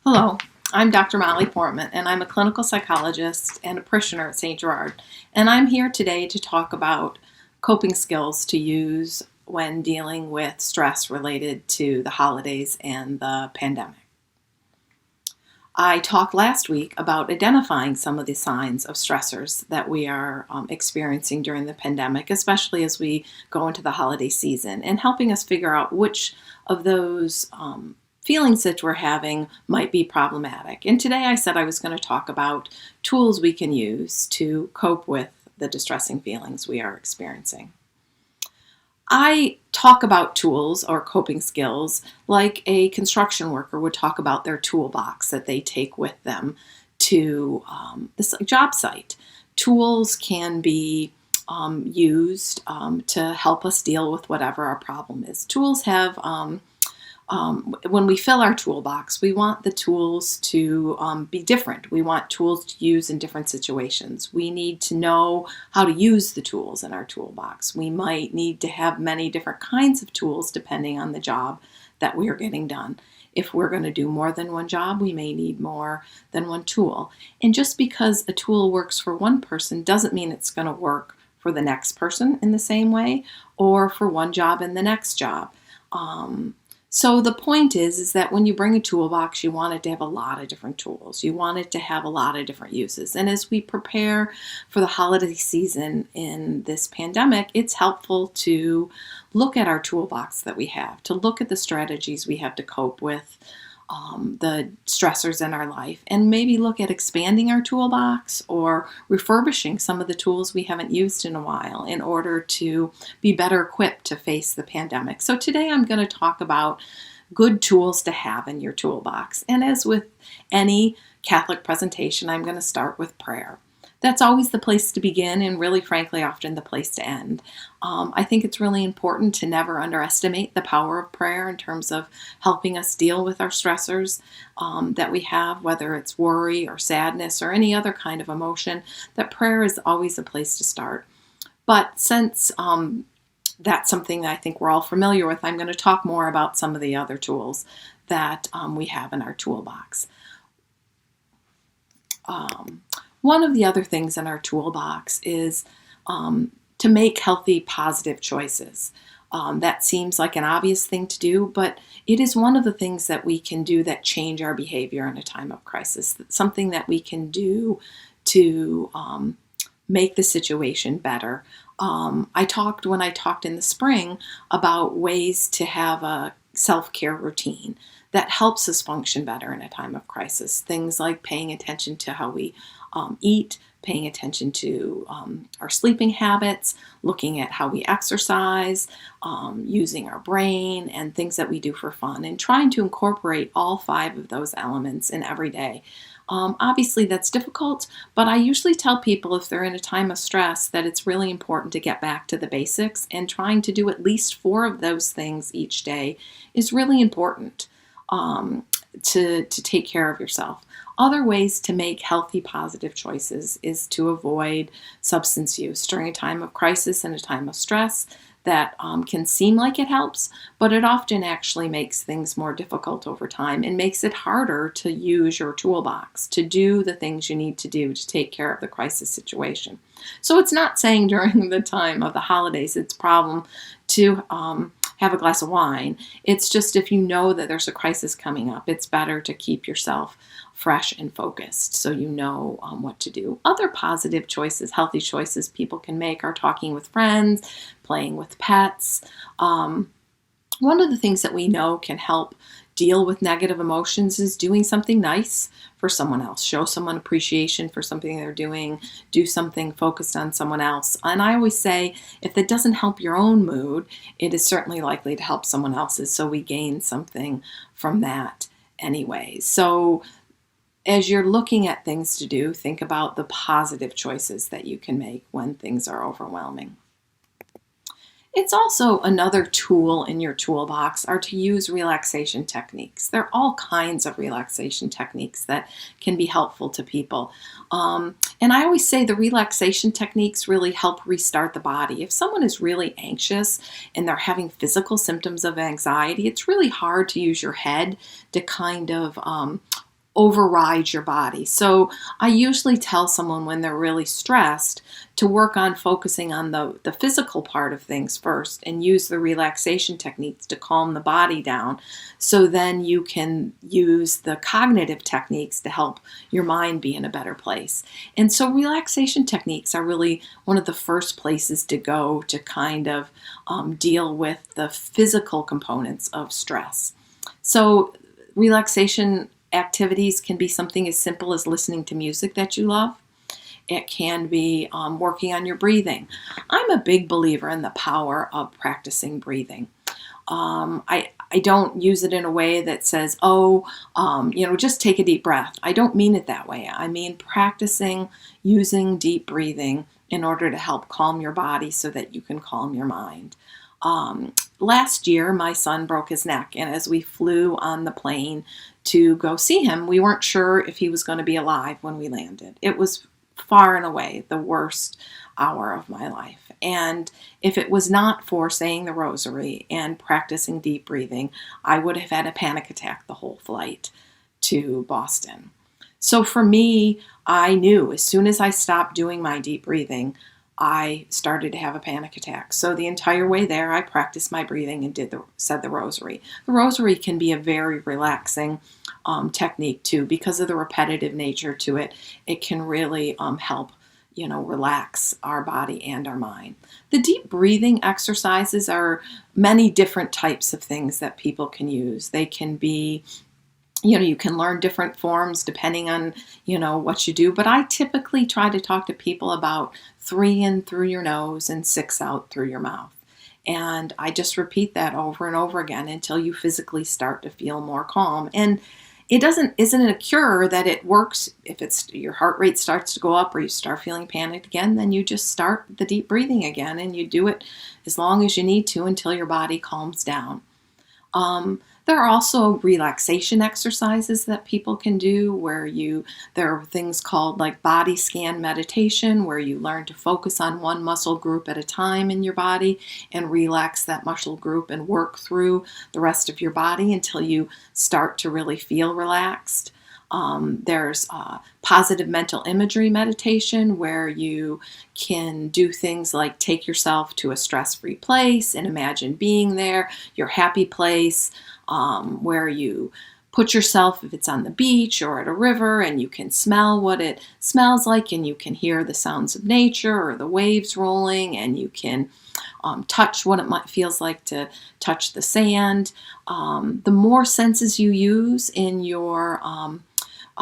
Hello, I'm Dr. Molly Portman, and I'm a clinical psychologist and a parishioner at St. Gerard. And I'm here today to talk about coping skills to use when dealing with stress related to the holidays and the pandemic. I talked last week about identifying some of the signs of stressors that we are experiencing during the pandemic, especially as we go into the holiday season, and helping us figure out which of those feelings that we're having might be problematic. And today I said I was going to talk about tools we can use to cope with the distressing feelings we are experiencing. I talk about tools or coping skills like a construction worker would talk about their toolbox that they take with them to this job site. Tools can be used to help us deal with whatever our problem is. Tools have when we fill our toolbox, we want the tools to be different. We want tools to use in different situations. We need to know how to use the tools in our toolbox. We might need to have many different kinds of tools depending on the job that we are getting done. If we're going to do more than one job, we may need more than one tool. And just because a tool works for one person doesn't mean it's going to work for the next person in the same way or for one job in the next job. So the point is that when you bring a toolbox, you want it to have a lot of different tools. You want it to have a lot of different uses. And as we prepare for the holiday season in this pandemic, it's helpful to look at our toolbox that we have, to look at the strategies we have to cope with the stressors in our life, and maybe look at expanding our toolbox or refurbishing some of the tools we haven't used in a while in order to be better equipped to face the pandemic. So today I'm going to talk about good tools to have in your toolbox. And as with any Catholic presentation, I'm going to start with prayer. That's always the place to begin and really, frankly, often the place to end. I think it's really important to never underestimate the power of prayer in terms of helping us deal with our stressors that we have, whether it's worry or sadness or any other kind of emotion, that prayer is always a place to start. But since that's something that I think we're all familiar with, I'm going to talk more about some of the other tools that we have in our toolbox. One of the other things in our toolbox is to make healthy, positive choices. That seems like an obvious thing to do, but it is one of the things that we can do that change our behavior in a time of crisis. Something that we can do to make the situation better. When I talked in the spring about ways to have a self-care routine that helps us function better in a time of crisis. Things like paying attention to how we eat, paying attention to our sleeping habits, looking at how we exercise, using our brain, and things that we do for fun, and trying to incorporate all 5 of those elements in every day. Obviously, that's difficult, but I usually tell people if they're in a time of stress that it's really important to get back to the basics, and trying to do at least 4 of those things each day is really important to take care of yourself. Other ways to make healthy, positive choices is to avoid substance use during a time of crisis and a time of stress. That can seem like it helps, but it often actually makes things more difficult over time and makes it harder to use your toolbox, to do the things you need to do to take care of the crisis situation. So it's not saying during the time of the holidays it's a problem to have a glass of wine. It's just if you know that there's a crisis coming up, it's better to keep yourself fresh and focused so you know what to do. Other positive choices, healthy choices people can make are talking with friends, playing with pets. One of the things that we know can help deal with negative emotions is doing something nice for someone else. Show someone appreciation for something they're doing. Do something focused on someone else. And I always say, if it doesn't help your own mood, it is certainly likely to help someone else's. So we gain something from that anyway. So as you're looking at things to do, think about the positive choices that you can make when things are overwhelming. It's also another tool in your toolbox are to use relaxation techniques. There are all kinds of relaxation techniques that can be helpful to people. And I always say the relaxation techniques really help restart the body. If someone is really anxious and they're having physical symptoms of anxiety, it's really hard to use your head to kind of override your body. So I usually tell someone when they're really stressed to work on focusing on the physical part of things first and use the relaxation techniques to calm the body down. So then you can use the cognitive techniques to help your mind be in a better place. And so relaxation techniques are really one of the first places to go to kind of deal with the physical components of stress. So relaxation activities can be something as simple as listening to music that you love. It can be working on your breathing. I'm a big believer in the power of practicing breathing. I don't use it in a way that says, just take a deep breath. I don't mean it that way. I mean practicing using deep breathing in order to help calm your body so that you can calm your mind. Last year, my son broke his neck, and as we flew on the plane to go see him, we weren't sure if he was going to be alive when we landed. It was far and away the worst hour of my life. And if it was not for saying the rosary and practicing deep breathing, I would have had a panic attack the whole flight to Boston. So for me, I knew as soon as I stopped doing my deep breathing, I started to have a panic attack. So the entire way there, I practiced my breathing and said the rosary. The rosary can be a very relaxing technique too, because of the repetitive nature to it. It can really help, relax our body and our mind. The deep breathing exercises are many different types of things that people can use. They can be you can learn different forms depending on, what you do. But I typically try to talk to people about 3 in through your nose and 6 out through your mouth. And I just repeat that over and over again until you physically start to feel more calm. And isn't it a cure that it works? If your heart rate starts to go up or you start feeling panicked again, then you just start the deep breathing again and you do it as long as you need to until your body calms down. There are also relaxation exercises that people can do where there are things called like body scan meditation, where you learn to focus on one muscle group at a time in your body and relax that muscle group and work through the rest of your body until you start to really feel relaxed. There's positive mental imagery meditation where you can do things like take yourself to a stress-free place and imagine being there, your happy place, where you put yourself, if it's on the beach or at a river, and you can smell what it smells like, and you can hear the sounds of nature or the waves rolling, and you can touch what it feels like to touch the sand. The more senses you use in your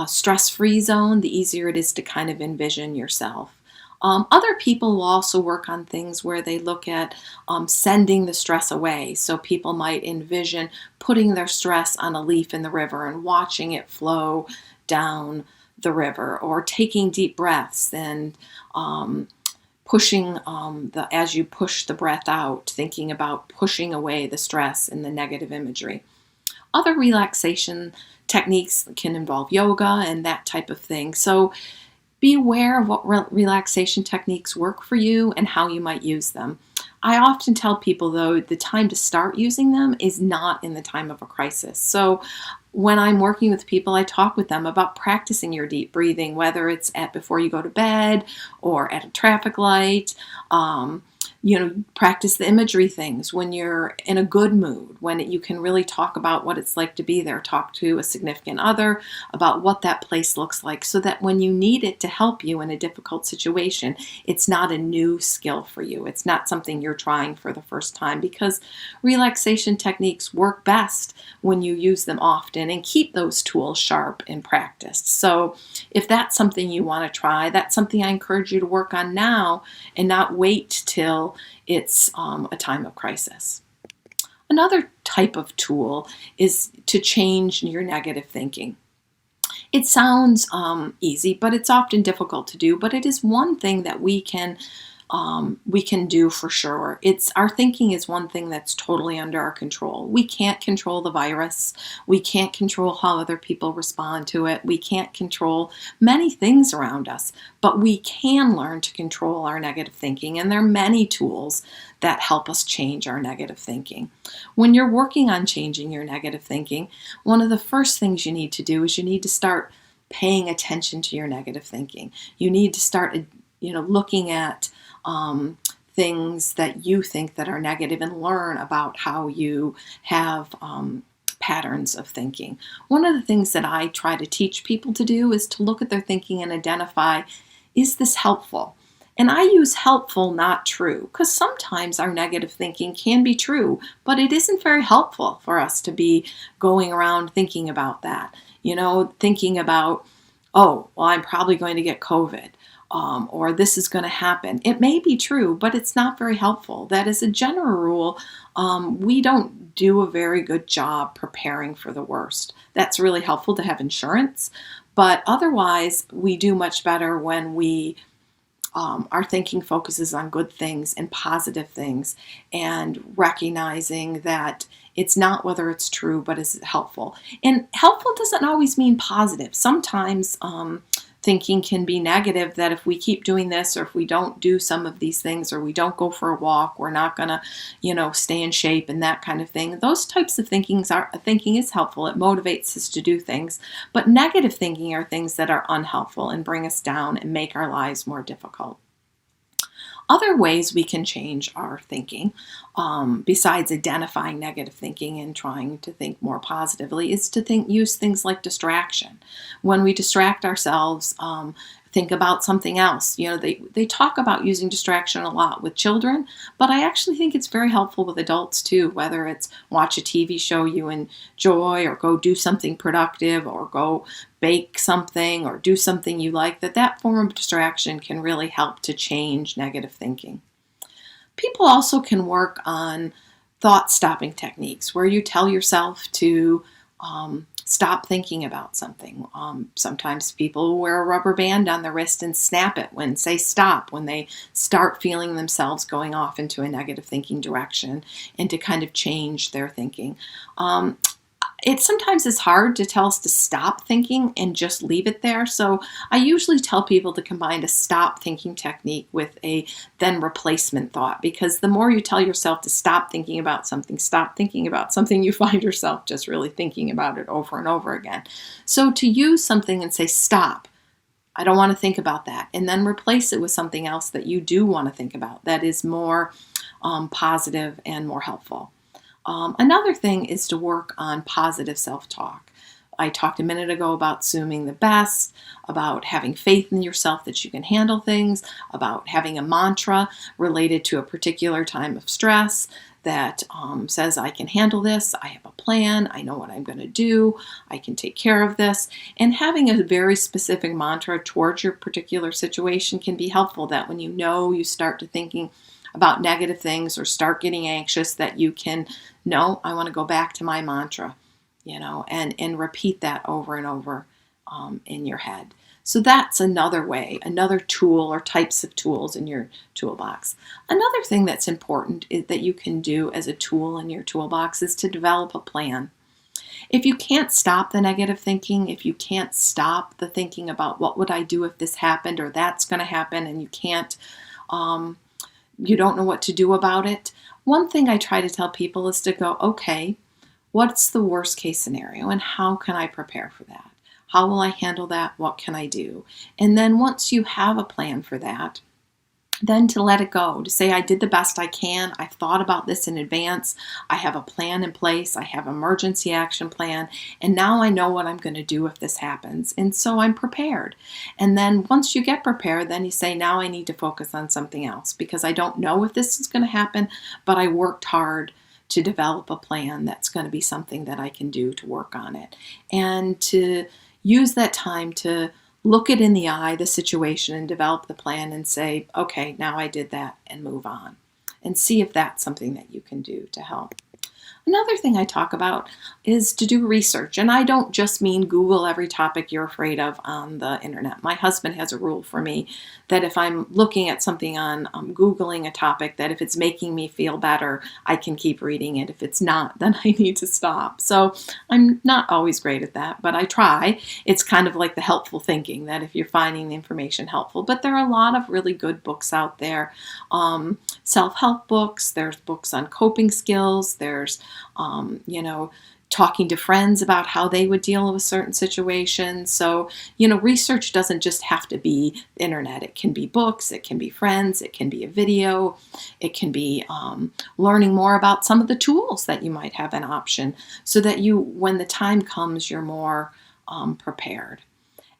stress-free zone, the easier it is to kind of envision yourself. Other people will also work on things where they look at sending the stress away. So people might envision putting their stress on a leaf in the river and watching it flow down the river, or taking deep breaths and pushing as you push the breath out, thinking about pushing away the stress and the negative imagery. Other relaxation techniques can involve yoga and that type of thing. So be aware of what relaxation techniques work for you and how you might use them. I often tell people, though, the time to start using them is not in the time of a crisis. So when I'm working with people, I talk with them about practicing your deep breathing, whether it's before you go to bed or at a traffic light. Practice the imagery things when you're in a good mood, when you can really talk about what it's like to be there. Talk to a significant other about what that place looks like, so that when you need it to help you in a difficult situation, it's not a new skill for you. It's not something you're trying for the first time, because relaxation techniques work best when you use them often and keep those tools sharp and practiced. So if that's something you want to try, that's something I encourage you to work on now and not wait till it's a time of crisis. Another type of tool is to change your negative thinking. It sounds easy, but it's often difficult to do. But it is one thing that we can we can do for sure. Our thinking is one thing that's totally under our control. We can't control the virus. We can't control how other people respond to it. We can't control many things around us, but we can learn to control our negative thinking. And there are many tools that help us change our negative thinking. When you're working on changing your negative thinking, one of the first things you need to do is you need to start paying attention to your negative thinking. You need to start, looking at things that you think that are negative and learn about how you have patterns of thinking. One of the things that I try to teach people to do is to look at their thinking and identify, is this helpful? And I use helpful, not true, because sometimes our negative thinking can be true, but it isn't very helpful for us to be going around thinking about that. Thinking about, oh, well, I'm probably going to get COVID. Or this is going to happen. It may be true, but it's not very helpful. That is a general rule. We don't do a very good job preparing for the worst. That's really helpful to have insurance, but otherwise we do much better when our thinking focuses on good things and positive things, and recognizing that it's not whether it's true, but is it helpful. And helpful doesn't always mean positive. Sometimes thinking can be negative, that if we keep doing this, or if we don't do some of these things, or we don't go for a walk, we're not going to, stay in shape and that kind of thing. Those types of thinking is helpful. It motivates us to do things. But negative thinking are things that are unhelpful and bring us down and make our lives more difficult. Other ways we can change our thinking, besides identifying negative thinking and trying to think more positively, is to use things like distraction. When we distract ourselves, think about something else. They talk about using distraction a lot with children, but I actually think it's very helpful with adults too, whether it's watch a TV show you enjoy, or go do something productive, or go bake something, or do something you like. That form of distraction can really help to change negative thinking. People also can work on thought-stopping techniques, where you tell yourself to stop thinking about something. Sometimes people wear a rubber band on their wrist and snap it when they start feeling themselves going off into a negative thinking direction, and to kind of change their thinking. Sometimes it's hard to tell us to stop thinking and just leave it there. So I usually tell people to combine a stop thinking technique with a then replacement thought, because the more you tell yourself to stop thinking about something, you find yourself just really thinking about it over and over again. So to use something and say, stop, I don't want to think about that, and then replace it with something else that you do want to think about, that is more positive and more helpful. Another thing is to work on positive self-talk. I talked a minute ago about assuming the best, about having faith in yourself that you can handle things, about having a mantra related to a particular time of stress that says, I can handle this, I have a plan, I know what I'm going to do, I can take care of this. And having a very specific mantra towards your particular situation can be helpful, that when you start to thinking about negative things or start getting anxious, that you can know, I want to go back to my mantra, and repeat that over and over in your head. So that's another way, another tool or types of tools in your toolbox. Another thing that's important that you can do as a tool in your toolbox is to develop a plan. If you can't stop the negative thinking, if you can't stop the thinking about what would I do if this happened, or that's going to happen, and you don't know what to do about it, one thing I try to tell people is to go, okay, what's the worst case scenario, and how can I prepare for that? How will I handle that? What can I do? And then once you have a plan for that, then to let it go, to say, I did the best I can. I've thought about this in advance. I have a plan in place. I have an emergency action plan. And now I know what I'm going to do if this happens. And so I'm prepared. And then once you get prepared, then you say, now I need to focus on something else, because I don't know if this is going to happen, but I worked hard to develop a plan that's going to be something that I can do to work on it. And to use that time to look it in the eye, the situation, and develop the plan and say, okay, now I did that, and move on. And see if that's something that you can do to help. Another thing I talk about is to do research. And I don't just mean Google every topic you're afraid of on the internet. My husband has a rule for me that if I'm looking at something on Googling a topic, that if it's making me feel better, I can keep reading it. If it's not, then I need to stop. So I'm not always great at that, but I try. It's kind of like the helpful thinking, that if you're finding the information helpful. But there are a lot of really good books out there. Self-help books, there's books on coping skills, there's talking to friends about how they would deal with certain situations. So, research doesn't just have to be the internet. It can be books, it can be friends, it can be a video, it can be learning more about some of the tools that you might have an option, so that when the time comes, you're more prepared.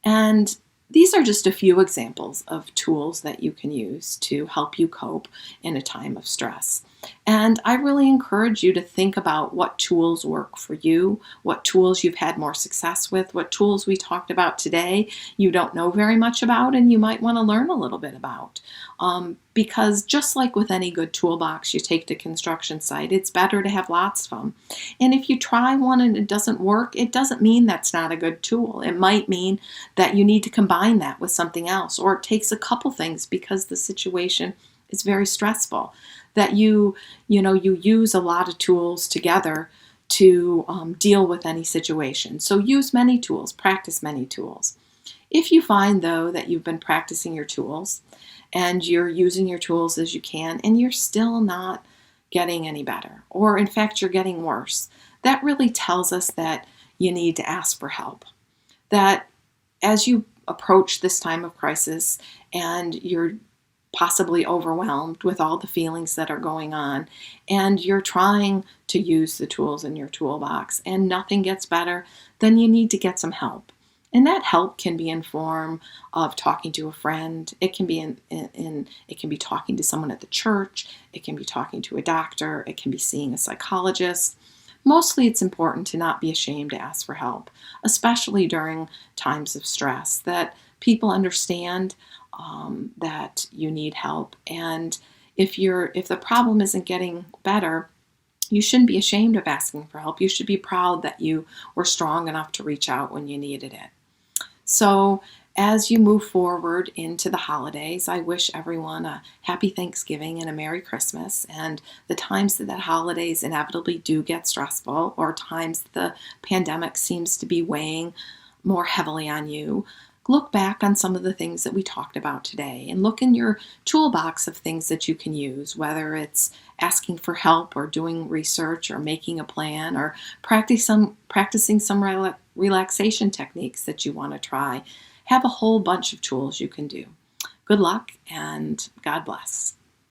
And these are just a few examples of tools that you can use to help you cope in a time of stress. And I really encourage you to think about what tools work for you, what tools you've had more success with, what tools we talked about today you don't know very much about and you might want to learn a little bit about. Because just like with any good toolbox you take to construction site, it's better to have lots of them. And if you try one and it doesn't work, it doesn't mean that's not a good tool. It might mean that you need to combine that with something else, or it takes a couple things because the situation is very stressful, that you use a lot of tools together to deal with any situation. So use many tools, practice many tools. If you find, though, that you've been practicing your tools and you're using your tools as you can and you're still not getting any better, or in fact you're getting worse, that really tells us that you need to ask for help. That as you approach this time of crisis and you're possibly overwhelmed with all the feelings that are going on, and you're trying to use the tools in your toolbox and nothing gets better, then you need to get some help. And that help can be in form of talking to a friend. It can be it can be talking to someone at the church. It can be talking to a doctor. It can be seeing a psychologist. Mostly it's important to not be ashamed to ask for help, especially during times of stress, that people understand that you need help. And if the problem isn't getting better, you shouldn't be ashamed of asking for help. You should be proud that you were strong enough to reach out when you needed it. So as you move forward into the holidays, I wish everyone a happy Thanksgiving and a Merry Christmas. And the times that holidays inevitably do get stressful, or times the pandemic seems to be weighing more heavily on you, look back on some of the things that we talked about today and look in your toolbox of things that you can use, whether it's asking for help or doing research or making a plan or practicing some relaxation techniques that you want to try. Have a whole bunch of tools you can do. Good luck and God bless.